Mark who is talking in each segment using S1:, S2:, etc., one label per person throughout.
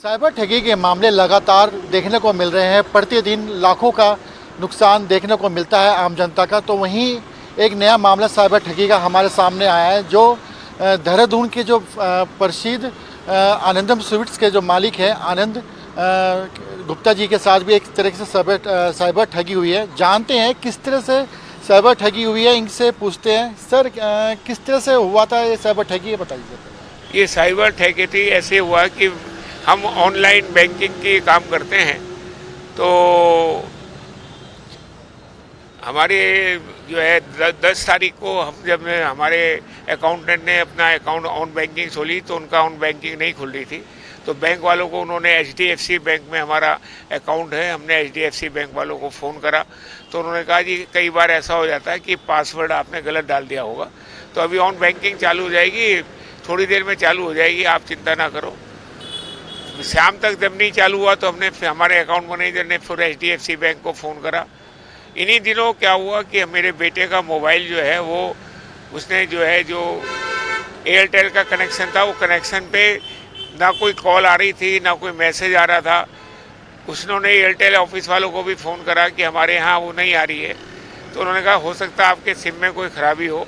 S1: Cyber ठगी के मामले लगातार देखने को मिल रहे हैं। प्रतिदिन लाखों का नुकसान देखने को मिलता है आम जनता का। तो वहीं एक नया मामला साइबर ठगी का हमारे सामने आया है, जो देहरादून के जो प्रसिद्ध आनंदम स्वीट्स के जो मालिक हैं आनंद गुप्ता जी के साथ भी एक तरह से साइबर ठगी हुई है। जानते हैं किस तरह से साइबर ठगी हुई है, इनसे पूछते हैं। सर, किस तरह से हुआ था ये साइबर ठगी, ये बताइए।
S2: ये साइबर ठगी ऐसे हुआ कि हम ऑनलाइन बैंकिंग की काम करते हैं, तो हमारे जो है 10 तारीख को हम जब हमारे अकाउंटेंट ने अपना अकाउंट ऑन बैंकिंग खोली तो उनका ऑन बैंकिंग नहीं खुल रही थी। तो बैंक वालों को उन्होंने HDFC बैंक में हमारा अकाउंट है, हमने HDFC बैंक वालों को फ़ोन करा तो उन्होंने कहा जी कई बार ऐसा हो जाता है कि पासवर्ड आपने गलत डाल दिया होगा, तो अभी ऑन बैंकिंग चालू हो जाएगी, थोड़ी देर में चालू हो जाएगी, आप चिंता ना करो। शाम तक जब नहीं चालू हुआ तो हमने हमारे अकाउंट मैनेजर ने फिर HDFC बैंक को फ़ोन करा। इन्हीं दिनों क्या हुआ कि मेरे बेटे का मोबाइल जो है वो उसने जो एयरटेल का कनेक्शन था, वो कनेक्शन पे ना कोई कॉल आ रही थी ना कोई मैसेज आ रहा था। उसने एयरटेल ऑफिस वालों को भी फ़ोन करा कि हमारे यहाँ वो नहीं आ रही है, तो उन्होंने कहा हो सकता है आपके सिम में कोई ख़राबी हो।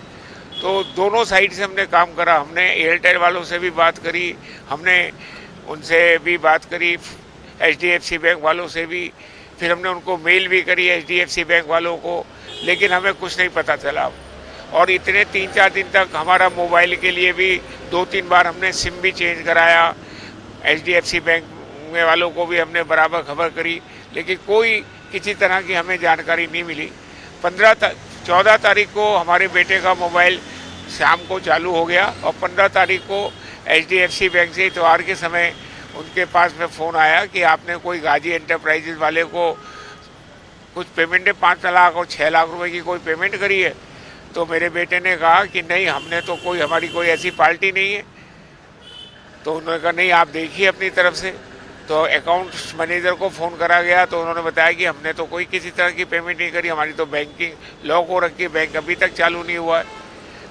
S2: तो दोनों साइड से हमने काम करा, हमने एयरटेल वालों से भी बात करी, हमने उनसे भी बात करी HDFC बैंक वालों से भी, फिर हमने उनको मेल भी करी HDFC बैंक वालों को, लेकिन हमें कुछ नहीं पता चला। और इतने 3-4 दिन तक हमारा मोबाइल के लिए भी 2-3 बार हमने सिम भी चेंज कराया, HDFC बैंक वालों को भी हमने बराबर खबर करी, लेकिन कोई किसी तरह की हमें जानकारी नहीं मिली। 14 तारीख को हमारे बेटे का मोबाइल शाम को चालू हो गया और 15 तारीख को HDFC बैंक से इतवार के समय उनके पास में फ़ोन आया कि आपने कोई गाजी एंटरप्राइजेज वाले को कुछ पेमेंट है, 5 लाख और 6 लाख रुपए की कोई पेमेंट करी है। तो मेरे बेटे ने कहा कि नहीं, हमने तो हमारी कोई ऐसी पार्टी नहीं है। तो उन्होंने कहा नहीं, आप देखिए अपनी तरफ से। तो अकाउंट्स मैनेजर को फ़ोन करा गया तो उन्होंने बताया कि हमने तो कोई किसी तरह की पेमेंट नहीं करी, हमारी तो बैंकिंग लॉक हो रखी है, बैंक अभी तक चालू नहीं हुआ है।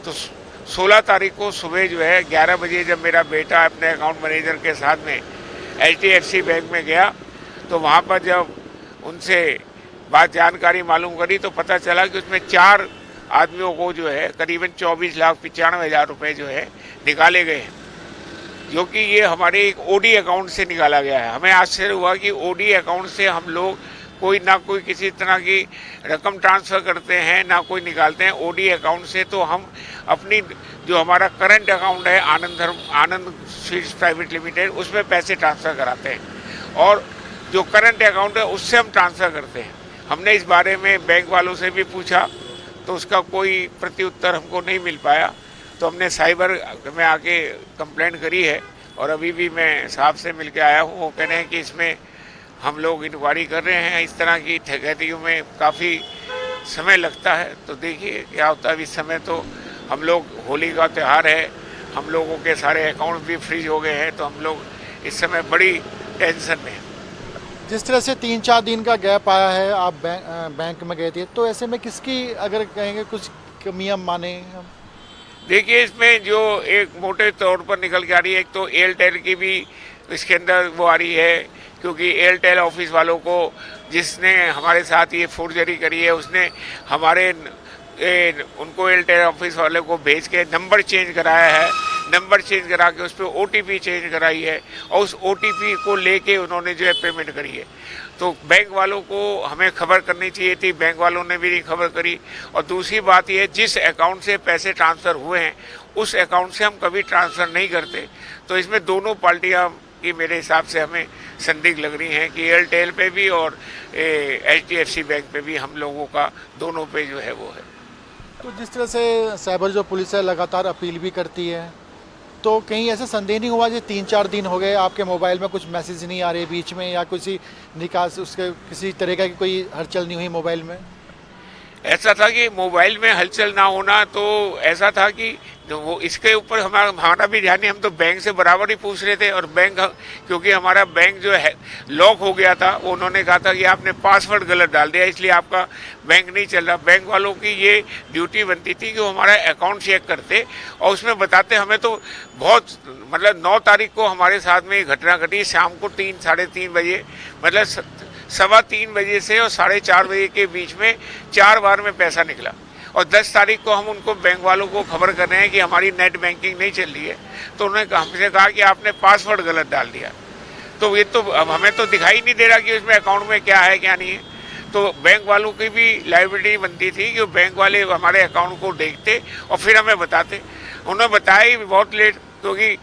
S2: तो 16 तारीख को सुबह जो है 11 बजे जब मेरा बेटा अपने अकाउंट मैनेजर के साथ में HDFC बैंक में गया तो वहाँ पर जब उनसे जानकारी मालूम करी तो पता चला कि उसमें 4 आदमियों को जो है करीबन 24,95,000 रुपये जो है निकाले गए हैं, जो कि ये हमारे एक OD अकाउंट से निकाला गया है। हमें आश्चर्य हुआ कि OD अकाउंट से हम लोग कोई किसी तरह की रकम ट्रांसफ़र करते हैं ना कोई निकालते हैं। OD अकाउंट से तो हम अपनी जो हमारा करंट अकाउंट है आनंद स्वीट्स प्राइवेट लिमिटेड, उसमें पैसे ट्रांसफ़र कराते हैं और जो करंट अकाउंट है उससे हम ट्रांसफ़र करते हैं। हमने इस बारे में बैंक वालों से भी पूछा तो उसका कोई प्रत्युत्तर हमको नहीं मिल पाया। तो हमने साइबर में आके कंप्लेंट करी है और अभी भी मैं साहब से मिल के आया हूँ। वो कह रहे हैं कि इसमें हम लोग इंक्वायरी कर रहे हैं। इस तरह की ठगैतियों में काफ़ी समय लगता है, तो देखिए क्या होता है। इस समय तो हम लोग, होली का त्यौहार है, हम लोगों के सारे अकाउंट भी फ्रीज हो गए हैं, तो हम लोग इस समय बड़ी टेंशन में हैं।
S1: जिस तरह से 3-4 दिन का गैप आया है, आप बैंक में गए थे, तो ऐसे में किसकी अगर कहेंगे कुछ कमियां माने हम?
S2: देखिए इसमें जो एक मोटे तौर पर निकल के आ रही है, एक तो एयरटेल की भी इसके अंदर वो आ रही है, क्योंकि एयरटेल ऑफिस वालों को जिसने हमारे साथ ये फोर्जरी करी है उसने उनको एयरटेल ऑफिस वाले को भेज के नंबर चेंज कराया है, नंबर चेंज करा के उस पर OTP चेंज कराई है और उस OTP को लेके उन्होंने जो है पेमेंट करी है। तो बैंक वालों को हमें खबर करनी चाहिए थी, बैंक वालों ने भी नहीं खबर करी। और दूसरी बात यह, जिस अकाउंट से पैसे ट्रांसफ़र हुए हैं उस अकाउंट से हम कभी ट्रांसफ़र नहीं करते। तो इसमें दोनों पार्टियाँ की मेरे हिसाब से हमें संदिग्ध लग रही हैं कि एयरटेल पे भी और HDFC बैंक पे भी हम लोगों का दोनों पे जो है वो है।
S1: तो जिस तरह से साइबर जो पुलिस है लगातार अपील भी करती है, तो कहीं ऐसा संदेह नहीं हुआ जो 3-4 दिन हो गए आपके मोबाइल में कुछ मैसेज नहीं आ रहे बीच में, या किसी निकास उसके किसी तरह का कोई हलचल नहीं हुई मोबाइल में?
S2: ऐसा था कि मोबाइल में हलचल ना होना तो ऐसा था कि तो वो इसके ऊपर हमारा भी ध्यान नहीं, हम तो बैंक से बराबर ही पूछ रहे थे। और बैंक, क्योंकि हमारा बैंक जो है लॉक हो गया था, वो उन्होंने कहा था कि आपने पासवर्ड गलत डाल दिया इसलिए आपका बैंक नहीं चल रहा। बैंक वालों की ये ड्यूटी बनती थी कि वो हमारा अकाउंट चेक करते और उसमें बताते। हमें तो बहुत, मतलब 9 तारीख को हमारे साथ में ये घटना घटी, शाम को 3 साढ़े 3 बजे, मतलब 3:15 बजे से और 4:30 बजे के बीच में 4 बार में पैसा निकला। और 10 तारीख को हम उनको, बैंक वालों को खबर कर रहे हैं कि हमारी नेट बैंकिंग नहीं चल रही है, तो उन्होंने हमसे कहा कि आपने पासवर्ड गलत डाल दिया। तो ये तो अब हमें तो दिखाई नहीं दे रहा कि उसमें अकाउंट में क्या है क्या नहीं है। तो बैंक वालों की भी लायबिलिटी बनती थी कि बैंक वाले हमारे अकाउंट को देखते और फिर हमें बताते। उन्होंने बताया ही बहुत लेट, क्योंकि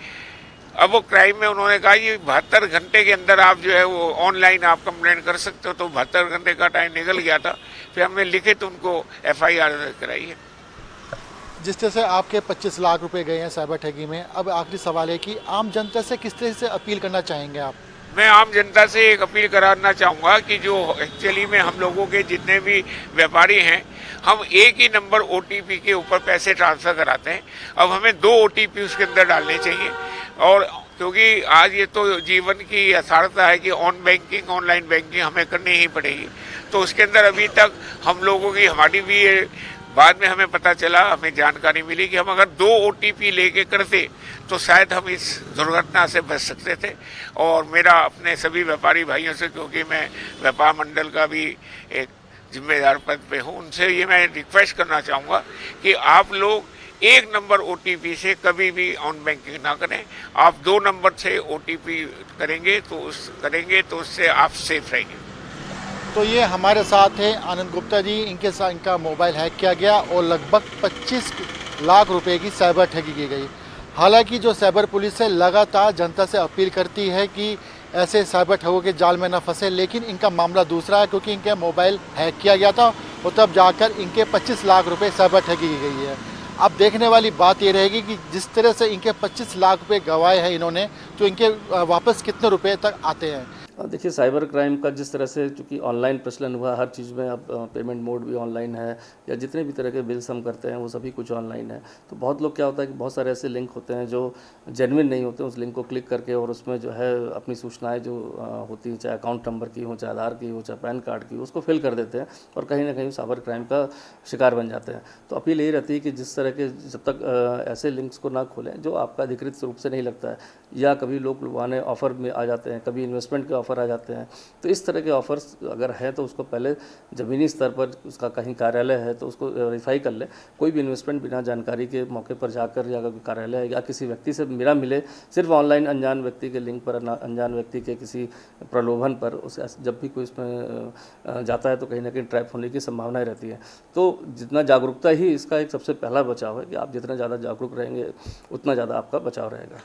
S2: अब वो क्राइम में उन्होंने कहा ये 72 घंटे के अंदर आप जो है वो ऑनलाइन आप कंप्लेंट कर सकते हो। तो 72 घंटे का टाइम निकल गया था, फिर हमने लिखित उनको FIR कराई है।
S1: जिस तरह से आपके 25 लाख रुपए गए हैं साइबर ठगी में, अब आखिरी सवाल है कि आम जनता से किस तरह से अपील करना चाहेंगे आप?
S2: मैं आम जनता से एक अपील कराना चाहूँगा कि जो एक्चुअली में हम लोगों के जितने भी व्यापारी हैं, हम एक ही नंबर OTP के ऊपर पैसे ट्रांसफ़र कराते हैं। अब हमें 2 OTP उसके अंदर डालने चाहिए। और क्योंकि आज ये तो जीवन की यथार्थता है कि ऑनलाइन बैंकिंग हमें करनी ही पड़ेगी। तो उसके अंदर अभी तक हम लोगों की, हमारी भी बाद में हमें पता चला, हमें जानकारी मिली कि हम अगर 2 OTP लेके करते तो शायद हम इस दुर्घटना से बच सकते थे। और मेरा अपने सभी व्यापारी भाइयों से, क्योंकि मैं व्यापार मंडल का भी एक जिम्मेदार पद पे हूँ, उनसे ये मैं रिक्वेस्ट करना चाहूँगा कि आप लोग 1 नंबर OTP से कभी भी ऑन बैंकिंग ना करें। आप 2 नंबर से OTP करेंगे तो उससे आप सेफ रहेंगे।
S1: तो ये हमारे साथ है आनंद गुप्ता जी। इनका मोबाइल हैक किया गया और लगभग 25 लाख रुपए की साइबर ठगी की गई। हालांकि जो साइबर पुलिस है लगातार जनता से अपील करती है कि ऐसे साइबर ठगों के जाल में न फंसे, लेकिन इनका मामला दूसरा है, क्योंकि इनका मोबाइल हैक किया गया था और तब जाकर इनके 25 लाख रुपए साइबर ठगी की गई है। अब देखने वाली बात ये रहेगी कि जिस तरह से इनके 25 लाख रुपए गंवाए हैं इन्होंने, तो इनके वापस कितने रुपए तक आते हैं।
S3: देखिए, साइबर क्राइम का जिस तरह से, चूँकि ऑनलाइन प्रचलन हुआ, हर चीज़ में अब पेमेंट मोड भी ऑनलाइन है, या जितने भी तरह के बिल्स हम करते हैं वो सभी कुछ ऑनलाइन है। तो बहुत लोग, क्या होता है कि बहुत सारे ऐसे लिंक होते हैं जो जेन्युइन नहीं होते, उस लिंक को क्लिक करके और उसमें जो है अपनी सूचनाएं जो होती हैं, चाहे अकाउंट नंबर की हो, चाहे आधार की हो, चाहे पैन कार्ड की हो, उसको फिल कर देते हैं और कहीं ना कहीं साइबर क्राइम का शिकार बन जाते हैं। तो अपील यही रहती है कि जिस तरह के, जब तक ऐसे लिंक्स को ना खोलें जो आपका अधिकृत रूप से नहीं लगता है, या कभी लोग लुभाने ऑफ़र में आ जाते हैं, कभी इन्वेस्टमेंट के ऑफ़र आ जाते हैं। तो इस तरह के ऑफ़र्स अगर है तो उसको पहले ज़मीनी स्तर पर, उसका कहीं कार्यालय है तो उसको वेरीफाई कर ले। कोई भी इन्वेस्टमेंट बिना जानकारी के मौके पर जाकर, या कार्यालय या किसी व्यक्ति से मेरा मिले, सिर्फ ऑनलाइन अनजान व्यक्ति के लिंक पर, अनजान व्यक्ति के किसी प्रलोभन पर उसे जब भी कोई इसमें जाता है तो कहीं ना कहीं ट्रैप होने की संभावनाएं रहती है। तो जितना जागरूकता ही इसका एक सबसे पहला बचाव है कि आप जितना ज़्यादा जागरूक रहेंगे उतना ज़्यादा आपका बचाव रहेगा।